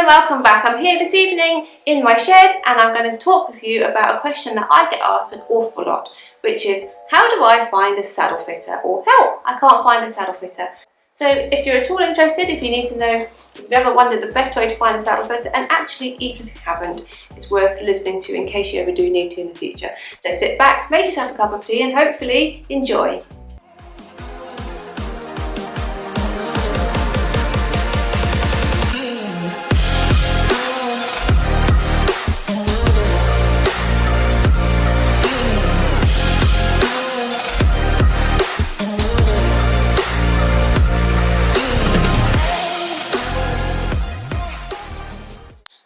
welcome back. I'm here this evening in my shed and I'm going to talk with you about a question that I get asked an awful lot, which is how do I find a saddle fitter, or help, I can't find a saddle fitter. So if you're at all interested, if you need to know, if you've ever wondered the best way to find a saddle fitter, and actually even if you haven't, it's worth listening to in case you ever do need to in the future. So sit back, make yourself a cup of tea and hopefully enjoy.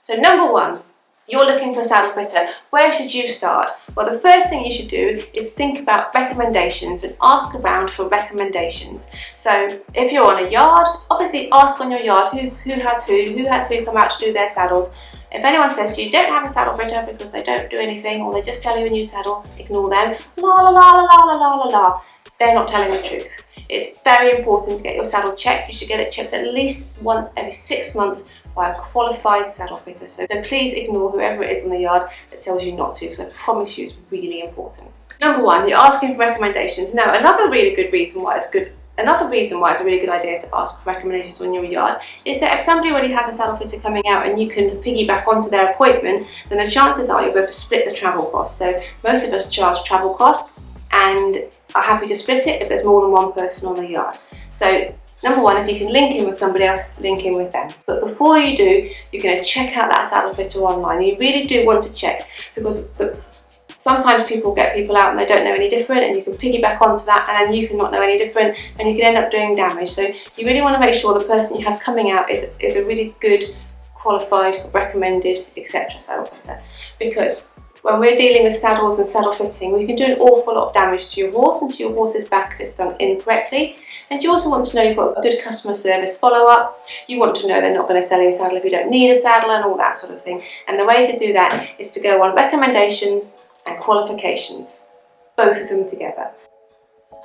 So number one, you're looking for a saddle fitter. Where should you start? Well, the first thing you should do is think about recommendations and ask around for recommendations. So if you're on a yard, obviously ask on your yard who has who come out to do their saddles. If anyone says to you, don't have a saddle fitter because they don't do anything or they just sell you a new saddle, ignore them. La la la la la la la la. They're not telling the truth. It's very important to get your saddle checked. You should get it checked at least once every 6 months by a qualified saddle fitter. So please ignore whoever it is on the yard that tells you not to, because I promise you it's really important. Number one, you're asking for recommendations. Now, another reason why it's a really good idea to ask for recommendations on your yard is that if somebody already has a saddle fitter coming out and you can piggyback onto their appointment, then the chances are you'll be able to split the travel costs. So most of us charge travel costs and are happy to split it if there's more than one person on the yard. So number one, if you can link in with somebody else, link in with them. But before you do, you're going to check out that saddle fitter online. You really do want to check, because sometimes people get people out and they don't know any different, and you can piggyback onto that and then you can not know any different and you can end up doing damage. So you really want to make sure the person you have coming out is a really good, qualified, recommended, etc. saddle fitter. Because when we're dealing with saddles and saddle fitting, we can do an awful lot of damage to your horse and to your horse's back if it's done incorrectly. And you also want to know you've got a good customer service follow-up. You want to know they're not going to sell you a saddle if you don't need a saddle and all that sort of thing. And the way to do that is to go on recommendations and qualifications, both of them together.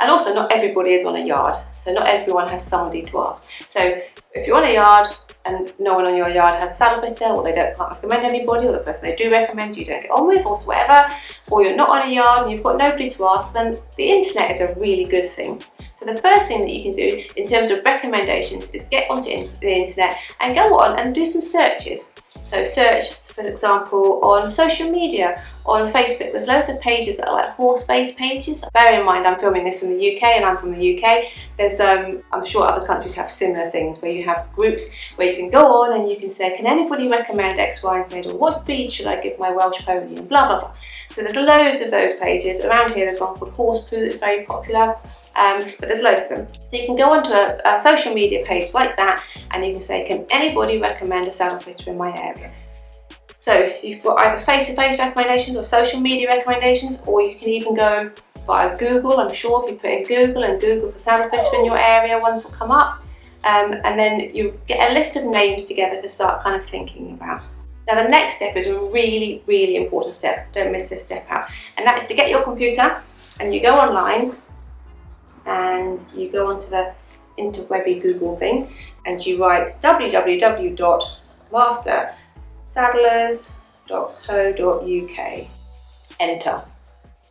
And also, not everybody is on a yard, so not everyone has somebody to ask. So if you're on a yard and no one on your yard has a saddle fitter, or they can't recommend anybody, or the person they do recommend you don't get on with, or whatever, or you're not on a yard and you've got nobody to ask, then the internet is a really good thing. So the first thing that you can do in terms of recommendations is get onto the internet and go on and do some searches. So search, for example, on social media, on Facebook. There's loads of pages that are like horse-based pages. Bear in mind, I'm filming this in the UK and I'm from the UK. There's, I'm sure other countries have similar things where you have groups where you can go on and you can say, can anybody recommend X, Y, and Z, or what feed should I give my Welsh pony, and blah, blah, blah. So there's loads of those pages. Around here there's one called Horse Poo that's very popular, but there's loads of them. So you can go onto a social media page like that and you can say, can anybody recommend a saddle fitter in my area? So you've got either face-to-face recommendations or social media recommendations, or you can even go via Google. I'm sure if you put in Google and Google for saddle fitter in your area, ones will come up. And then you get a list of names together to start kind of thinking about. Now the next step is a really, really important step. Don't miss this step out. And that is to get your computer and you go online and you go onto the interwebby Google thing and you write www.mastersaddlers.co.uk. Enter.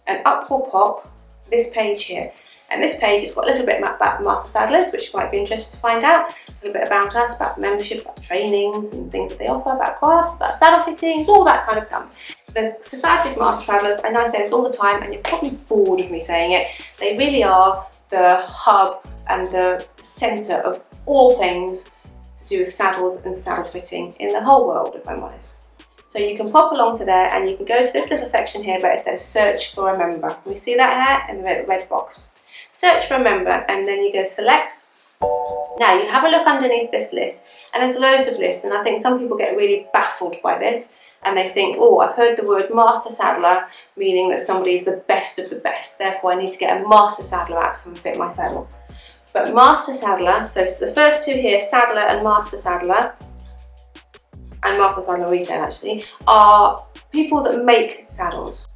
And up will pop this page here. And this page has got a little bit about Master Saddlers, which you might be interested to find out. A little bit about us, about the membership, about trainings and things that they offer, about crafts, about saddle fittings, all that kind of stuff. The Society of Master Saddlers, I know I say this all the time and you're probably bored of me saying it, they really are the hub and the centre of all things to do with saddles and saddle fitting in the whole world, if I'm honest. So you can pop along to there and you can go to this little section here where it says search for a member. Can we see that here in the red box? Search for a member and then you go select. Now you have a look underneath this list and there's loads of lists, and I think some people get really baffled by this and they think, oh, I've heard the word master saddler meaning that somebody is the best of the best, therefore I need to get a master saddler out to come and fit my saddle. But master saddler, so the first two here, saddler and master saddler retail actually, are people that make saddles.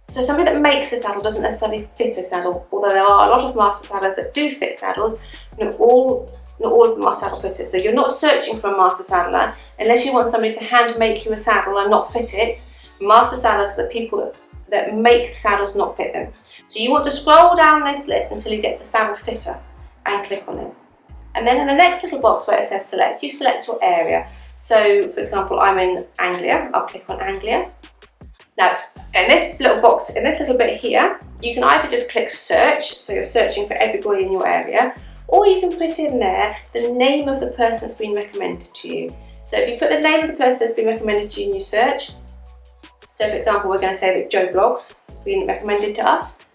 So somebody that makes a saddle doesn't necessarily fit a saddle, although there are a lot of master saddlers that do fit saddles. Not all Not all of them are saddle fitters. So you're not searching for a master saddler unless you want somebody to hand make you a saddle and not fit it. Master saddlers are the people that make saddles, not fit them. So you want to scroll down this list until you get to saddle fitter and click on it. And then in the next little box where it says select, you select your area. So for example, I'm in Anglia, I'll click on Anglia. Now, in this little box, in this little bit here, you can either just click search, so you're searching for everybody in your area, or you can put in there the name of the person that's been recommended to you. So if you put the name of the person that's been recommended to you in your search, so for example, we're going to say that Joe Blogs has been recommended to us,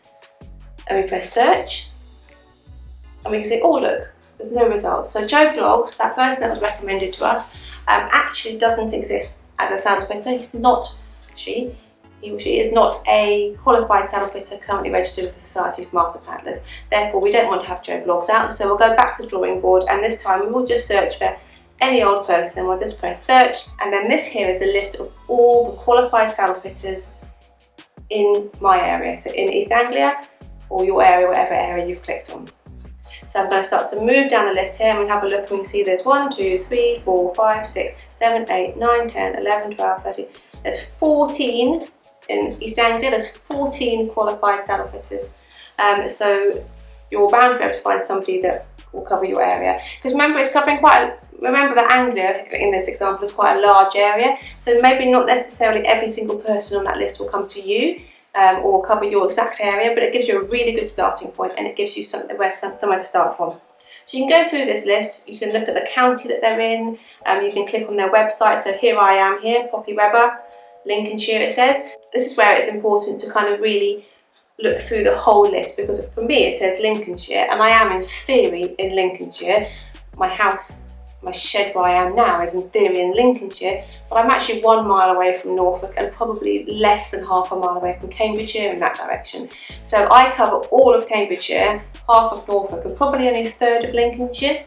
and we press search, and we can see, oh look, there's no results. So Joe Blogs, that person that was recommended to us, actually doesn't exist as a saddle fitter. He or she is not a qualified saddle fitter currently registered with the Society of Master Saddlers. Therefore, we don't want to have Joe Blogs out, so we'll go back to the drawing board, and this time we will just search for any old person. We'll just press search, and then this here is a list of all the qualified saddle fitters in my area, so in East Anglia or your area, whatever area you've clicked on. So I'm going to start to move down the list here, and we'll have a look, and we can see there's 1, 2, 3, 4, 5, 6, 7, 8, 9, 10, 11, 12, 13. There's 14 in East Anglia, there's 14 qualified saddle fitters. So you're bound to be able to find somebody that will cover your area. Because remember, it's covering remember that Anglia, in this example, is quite a large area. So maybe not necessarily every single person on that list will come to you or cover your exact area, but it gives you a really good starting point, and it gives you somewhere to start from. So you can go through this list, you can look at the county that they're in, you can click on their website. So here I am here, Poppy Webber, Lincolnshire it says. This is where it's important to kind of really look through the whole list, because for me it says Lincolnshire, and I am in theory in Lincolnshire. My house, my shed where I am now is in theory in Lincolnshire, but I'm actually 1 mile away from Norfolk and probably less than half a mile away from Cambridgeshire in that direction. So I cover all of Cambridgeshire, half of Norfolk, and probably only a third of Lincolnshire.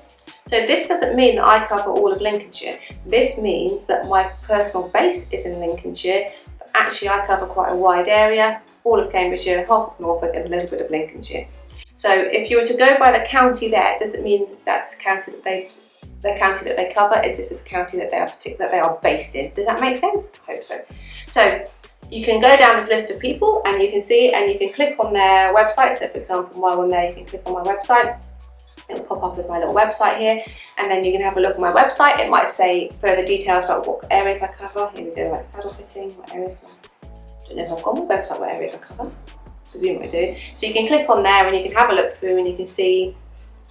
So this doesn't mean that I cover all of Lincolnshire. This means that my personal base is in Lincolnshire, but actually I cover quite a wide area, all of Cambridgeshire, half of Norfolk, and a little bit of Lincolnshire. So if you were to go by the county there, it doesn't mean that's the county that they cover. This is the county that they are based in. Does that make sense? I hope so. So you can go down this list of people, and you can see, and you can click on their website. So for example, while we're there, you can click on my website. It'll pop up as my little website here, and then you can have a look at my website. It might say further details about what areas I cover. Here we go, like saddle fitting, what areas. I don't know if I've got my website, what areas I cover. I presume I do. So you can click on there, and you can have a look through, and you can see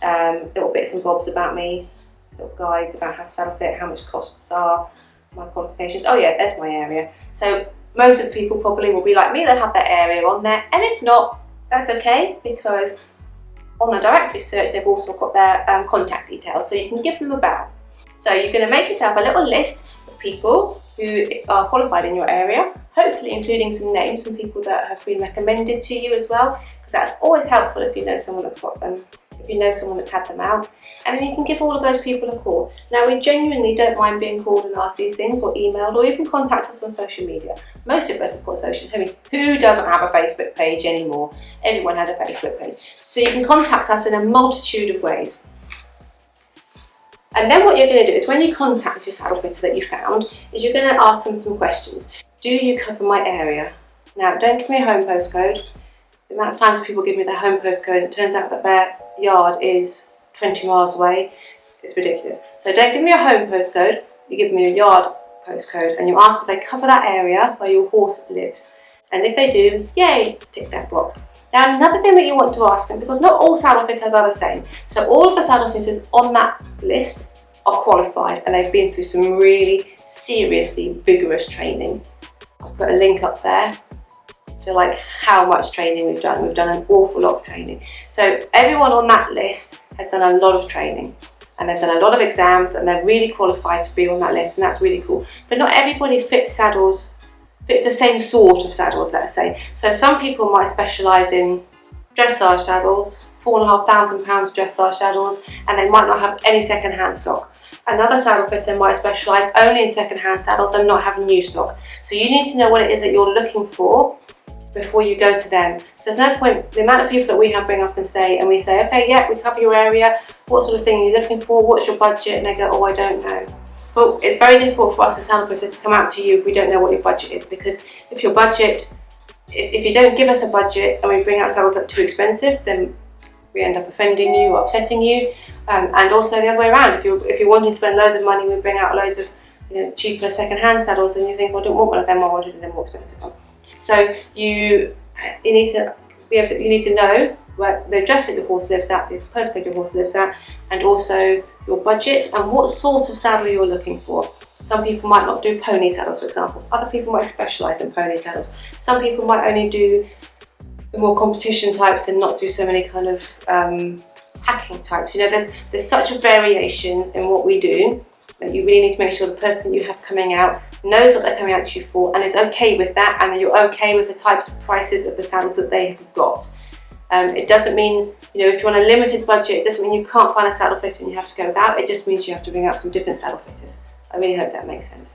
little bits and bobs about me, little guides about how to saddle fit, how much costs are, my qualifications. Oh yeah, there's my area. So most of the people probably will be like me, they'll have their area on there, and if not, that's okay, because on the directory search they've also got their contact details, so you can give them a bell. So you're going to make yourself a little list of people who are qualified in your area, hopefully including some names, some people that have been recommended to you as well, because that's always helpful if you know someone that's got them, if you know someone that's had them out, and then you can give all of those people a call. Now, we genuinely don't mind being called and asked these things, or emailed, or even contact us on social media. Most of us have got social. I mean, who doesn't have a Facebook page anymore? Everyone has a Facebook page. So you can contact us in a multitude of ways. And then what you're going to do is, when you contact your saddle fitter that you found, is you're going to ask them some questions. Do you cover my area? Now, don't give me a home postcode. The amount of times people give me their home postcode and it turns out that their yard is 20 miles away, it's ridiculous. So don't give me a home postcode, you give me a yard postcode, and you ask if they cover that area where your horse lives. And if they do, yay, tick that box. Now, another thing that you want to ask them, because not all saddle fitters are the same, so all of the saddle fitters on that list are qualified and they've been through some really seriously vigorous training. I'll put a link up there to like how much training we've done. We've done an awful lot of training. So everyone on that list has done a lot of training, and they've done a lot of exams, and they're really qualified to be on that list, and that's really cool. But not everybody fits the same sort of saddles, let's say. So some people might specialise in dressage saddles, £4,500 dressage saddles, and they might not have any second-hand stock. Another saddle fitter might specialise only in second-hand saddles and not have new stock. So you need to know what it is that you're looking for before you go to them. So there's no point, the amount of people that we have ring up and say, okay, yeah, we cover your area, what sort of thing are you looking for, what's your budget? And they go, oh, I don't know. But it's very difficult for us as saddlefitters to come out to you if we don't know what your budget is, because if your budget, if you don't give us a budget and we bring out saddles that are too expensive, then we end up offending you or upsetting you. And also the other way around, if you're wanting to spend loads of money, we bring out loads of cheaper second-hand saddles, and you think, well, I don't want one of them, I wanted a more expensive one. So you need to know where the address that your horse lives at, the postcode your horse lives at, and also your budget and what sort of saddle you're looking for. Some people might not do pony saddles, for example. Other people might specialise in pony saddles. Some people might only do the more competition types and not do so many kind of hacking types. There's such a variation in what we do that you really need to make sure the person you have coming out knows what they're coming out to you for and is okay with that, and that you're okay with the types of prices of the saddles that they have got. It doesn't mean, if you're on a limited budget, it doesn't mean you can't find a saddle fitter and you have to go without. It just means you have to bring up some different saddle fitters. I really hope that makes sense.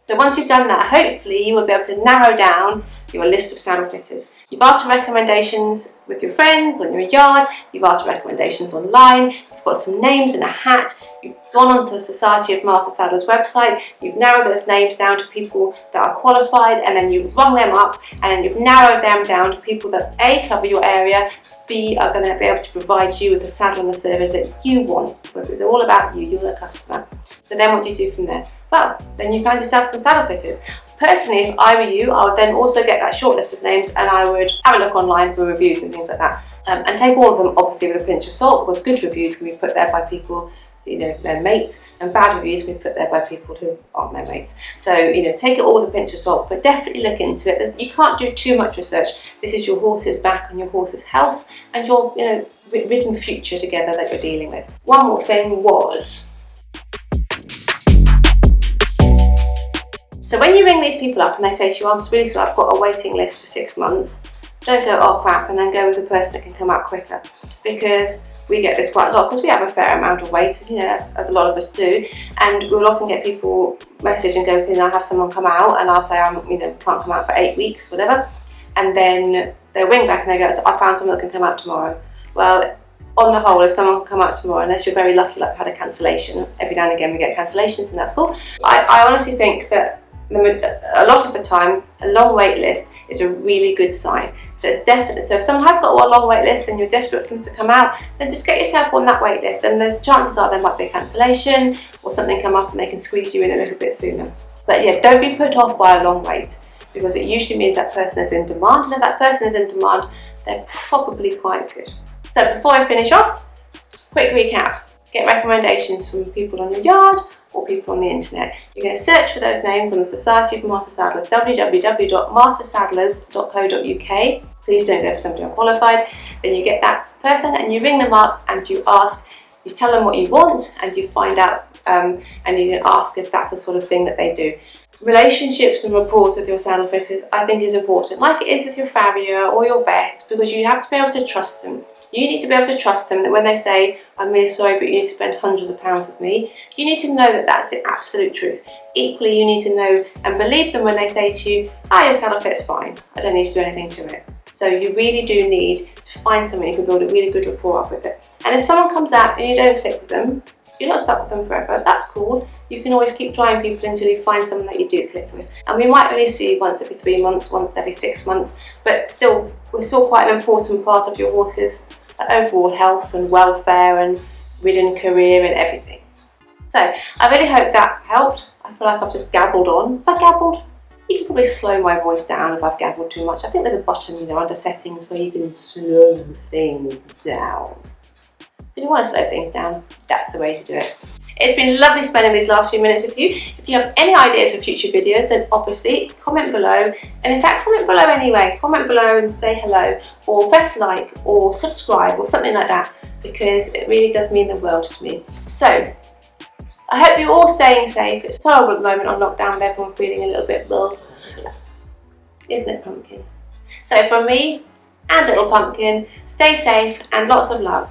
So once you've done that, hopefully you will be able to narrow down your list of saddle fitters. You've asked for recommendations with your friends on your yard, you've asked for recommendations online, you've got some names in a hat, you've gone onto the Society of Master Saddlers website, you've narrowed those names down to people that are qualified, and then you've rung them up, and then you've narrowed them down to people that A, cover your area, B, are going to be able to provide you with the saddle and the service that you want, because it's all about you, you're the customer. So then what do you do from there? Well, then you find yourself some saddle fitters. Personally, if I were you, I would then also get that short list of names and I would have a look online for reviews and things like that. And take all of them obviously with a pinch of salt, because good reviews can be put there by people, their mates, and bad reviews can be put there by people who aren't their mates. So, take it all with a pinch of salt, but definitely look into it. You can't do too much research. This is your horse's back and your horse's health and your, ridden future together that you're dealing with. One more thing was, so when you ring these people up and they say to you, I'm really sorry, I've got a waiting list for 6 months, don't go, oh crap, and then go with the person that can come out quicker. Because we get this quite a lot, because we have a fair amount of wait, as a lot of us do, and we'll often get people message and go, can I have someone come out? And I'll say, can't come out for 8 weeks, whatever. And then they'll ring back and they go, so I found someone that can come out tomorrow. Well, on the whole, if someone can come out tomorrow, unless you're very lucky, like had a cancellation, every now and again we get cancellations and that's cool. I honestly think that a lot of the time, a long wait list is a really good sign. So it's definitely, so if someone has got a long wait list and you're desperate for them to come out, then just get yourself on that wait list, and there's chances are there might be a cancellation or something come up and they can squeeze you in a little bit sooner. But yeah, don't be put off by a long wait, because it usually means that person is in demand, and if that person is in demand, they're probably quite good. So before I finish off, quick recap. Get recommendations from people on your yard or people on the internet. You're going to search for those names on the Society of Master Saddlers, www.mastersaddlers.co.uk. Please don't go for somebody unqualified. Then you get that person and you ring them up and you ask, you tell them what you want, and you find out and you can ask if that's the sort of thing that they do. Relationships and rapport with your saddle fitter, I think, is important, like it is with your farrier or your vet, because you have to be able to trust them. You need to be able to trust them that when they say, I'm really sorry, but you need to spend hundreds of pounds with me, you need to know that that's the absolute truth. Equally, you need to know and believe them when they say to you, your saddle fit's fine, I don't need to do anything to it. So you really do need to find someone who can build a really good rapport up with it. And if someone comes out and you don't click with them, you're not stuck with them forever, that's cool. You can always keep trying people until you find someone that you do click with. And we might only see you once every 3 months, once every 6 months, but still, we're still quite an important part of your horse's overall health and welfare and ridden career and everything. So I really hope that helped. I feel like I've just gabbled on. Have I gabbled? You can probably slow my voice down if I've gabbled too much. I think there's a button, under settings where you can slow things down. So if you want to slow things down, that's the way to do it. It's been lovely spending these last few minutes with you. If you have any ideas for future videos, then obviously comment below. And in fact, comment below anyway. Comment below and say hello, or press like, or subscribe, or something like that, because it really does mean the world to me. So, I hope you're all staying safe. It's terrible at the moment on lockdown with everyone feeling a little bit well, isn't it, Pumpkin? So from me and Little Pumpkin, stay safe and lots of love.